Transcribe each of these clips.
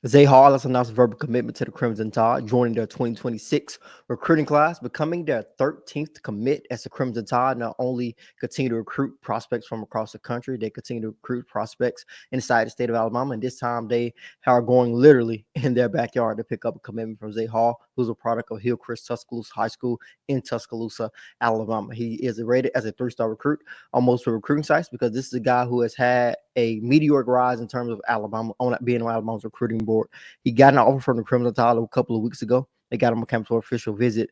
Zay Hall has announced a verbal commitment to the Crimson Tide, joining their 2026 recruiting class, becoming their 13th commit as the Crimson Tide not only continue to recruit prospects from across the country, they continue to recruit prospects inside the state of Alabama. And this time they are going literally in their backyard to pick up a commitment from Zay Hall, who's a product of Hillcrest Tuscaloosa High School in Tuscaloosa, Alabama. He is rated as a three-star recruit on most of the recruiting sites because this is a guy who has had a meteoric rise in terms of Alabama on being on Alabama's recruiting board. He got an offer from the Crimson Tide a couple of weeks ago. They got him a campus official visit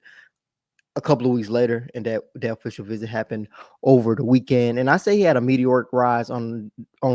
a couple of weeks later, and that official visit happened over the weekend. And I say he had a meteoric rise on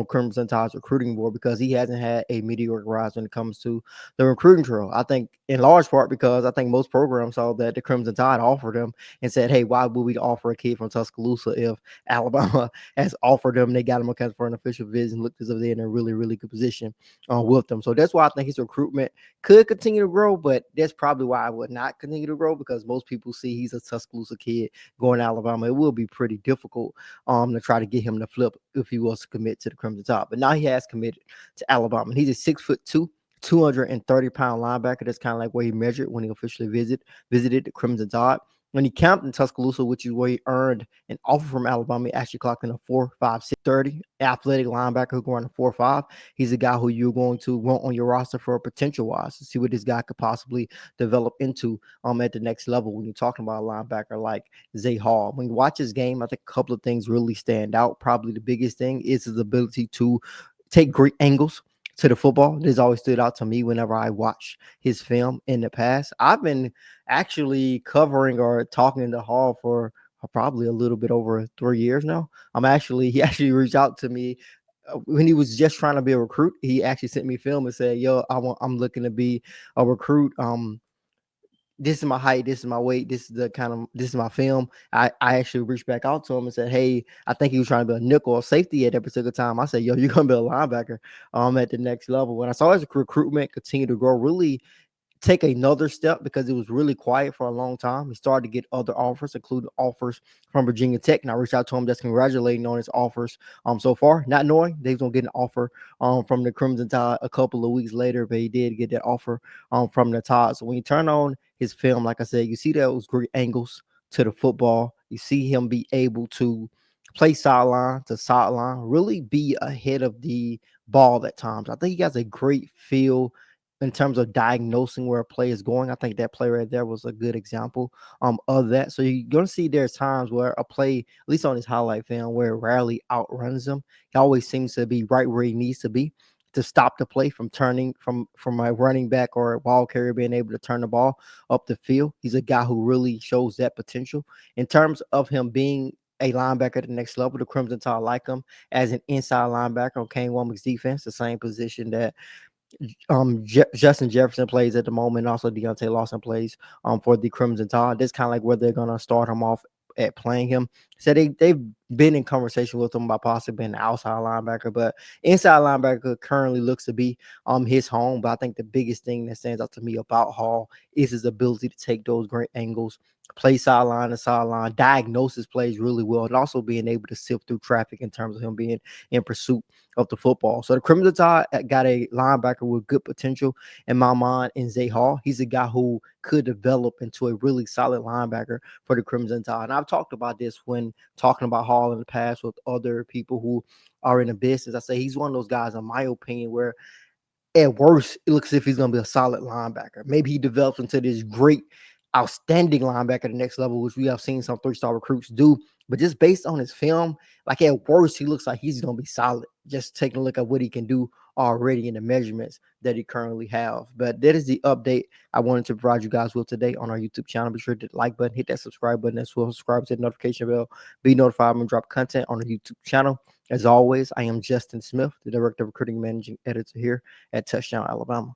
Crimson Tide's recruiting board because he hasn't had a meteoric rise when it comes to the recruiting trail. I think in large part because I think most programs saw that the Crimson Tide offered him and said, "Hey, why would we offer a kid from Tuscaloosa if Alabama has offered them? They got him a for an official visit and looked as if they're in a really, really good position with them." So that's why I think his recruitment could continue to grow, but that's probably why I would not continue to grow because most people see he's a Tuscaloosa kid going to Alabama. It will be pretty difficult to try to get him to flip if he was to commit to the Crimson Tide. But now he has committed to Alabama. And he's a 6'2", 230-pound linebacker. That's kind of like where he measured when he officially visited the Crimson Tide. When he camped in Tuscaloosa, which is where he earned an offer from Alabama, he actually clocked in a 4.5, 630 athletic linebacker who going to 4.5. He's a guy who you're going to want on your roster for potential wise to see what this guy could possibly develop into at the next level. When you're talking about a linebacker like Zay Hall, when you watch his game, I think a couple of things really stand out. Probably the biggest thing is his ability to take great angles to the football. This always stood out to me whenever I watched his film in the past. I've been actually covering or talking to Hall for probably a little bit over 3 years now. He actually reached out to me when he was just trying to be a recruit. He actually sent me film and said, "Yo, I'm looking to be a recruit. This is my height, this is my weight, this is my film." I actually reached back out to him and said, "Hey," I think he was trying to be a nickel or safety at that particular time. I said, "Yo, you're gonna be a linebacker at the next level." When I saw his recruitment continue to grow, really take another step because it was really quiet for a long time. He started to get other offers, including offers from Virginia Tech. And I reached out to him just congratulating on his offers so far, not knowing they was gonna get an offer from the Crimson Tide a couple of weeks later, but he did get that offer from the Tide. So when you turn on his film, like I said, you see those great angles to the football. You see him be able to play sideline to sideline, really be ahead of the ball at times. I think he has a great feel in terms of diagnosing where a play is going. I think that play right there was a good example of that. So you're gonna see there's times where a play, at least on his highlight film, where it rarely outruns him. He always seems to be right where he needs to be to stop the play from turning from a running back or a ball carrier being able to turn the ball up the field. He's a guy who really shows that potential. In terms of him being a linebacker at the next level, the Crimson Tide like him as an inside linebacker on Kane Womack's defense, the same position that Justin Jefferson plays at the moment. Also, Deontay Lawson plays for the Crimson Tide. That's kind of like where they're gonna start him off at playing him. So they've been in conversation with him about possibly being an outside linebacker, but inside linebacker currently looks to be his home. But I think the biggest thing that stands out to me about Hall is his ability to take those great angles, play sideline to sideline, diagnose his plays really well, and also being able to sift through traffic in terms of him being in pursuit of the football. So the Crimson Tide got a linebacker with good potential in my mind in Zay Hall. He's a guy who could develop into a really solid linebacker for the Crimson Tide. And I've talked about this when talking about Hall in the past with other people who are in the business. I say he's one of those guys, in my opinion, where at worst, it looks as if he's going to be a solid linebacker. Maybe he develops into this great, outstanding linebacker at the next level, which we have seen some three-star recruits do. But just based on his film, like at worst, he looks like he's going to be solid. Just taking a look at what he can do already in the measurements that he currently have. But that is the update I wanted to provide you guys with today on our YouTube channel. Be sure to like button, hit that subscribe button as well. Subscribe to the notification bell. Be notified when we drop content on the YouTube channel. As always, I am Justin Smith, the Director of Recruiting Managing Editor here at Touchdown Alabama.